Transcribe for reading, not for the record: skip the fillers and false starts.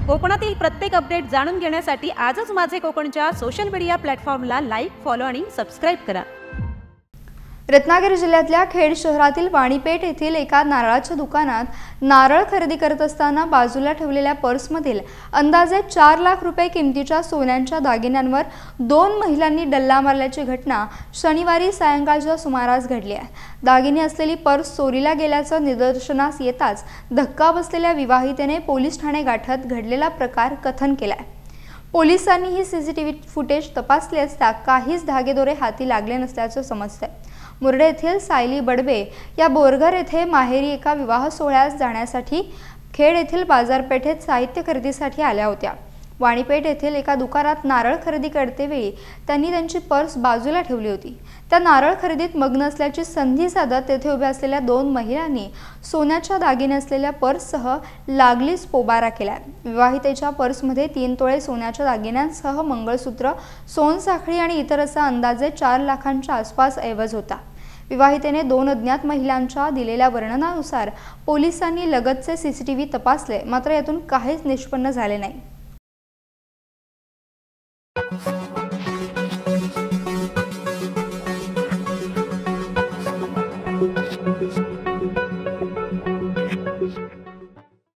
कोकणातील प्रत्येक अपडेट जाणून घेण्यासाठी आजच माझे कोकणच्या सोशल मीडिया प्लॅटफॉर्मला लाईक, फॉलो आणि सबस्क्राईब करा। रत्नागिरी जिल्ह्यातल्या खेड शहरातील वाणीपेठ येथील एका नारळाच्या दुकानात नारळ खरेदी करत असताना बाजूला ठेवलेल्या पर्समधील अंदाजे 4 लाख रुपये किमतीच्या सोन्याच्या दागिन्यांवर 2 महिलांनी डल्ला मारल्याची घटना शनिवारी सायंकाळच्या सुमारास घडली आहे। दागिने असलेली पर्स चोरीला गेल्याचं निदर्शनास येताच धक्का बसलेल्या विवाहितेने पोलीस ठाणे गाठत घडलेला प्रकार कथन केलाय। पोलिसांनी ही सीसीटीव्ही फुटेज तपासले असता काहीच धागेदोरे हाती लागले नसल्याचं समजतंय। मुरडे येथील सायली बडबे या बोरघर येथे माहेरी एका विवाह सोहळ्यास जाण्यासाठी खेड येथील बाजारपेठेत साहित्य खरेदीसाठी आल्या होत्या। वाणीपेठ येथील एका दुकानात नारळ खरेदी करतेवेळी त्यांनी त्यांची पर्स बाजूला ठेवली होती। त्या नारळ खरेदीत मग्न असल्याची संधी साधत तेथे उभ्या असलेल्या 2 महिलांनी सोन्याच्या दागिने असलेल्या पर्ससह लागलीच पोबारा केला। विवाहितेच्या पर्समध्ये 3 तोळे सोन्याच्या दागिन्यांसह मंगळसूत्र, सोनसाखळी आणि इतर असा अंदाजे 4 लाखांच्या आसपास ऐवज होता। विवाहितेने 2 अज्ञात महिलांच्या दिलेल्या वर्णनानुसार पोलिसांनी लगतचे सीसीटीव्ही तपासले, मात्र यातून काहीच निष्पन्न झाले नाही।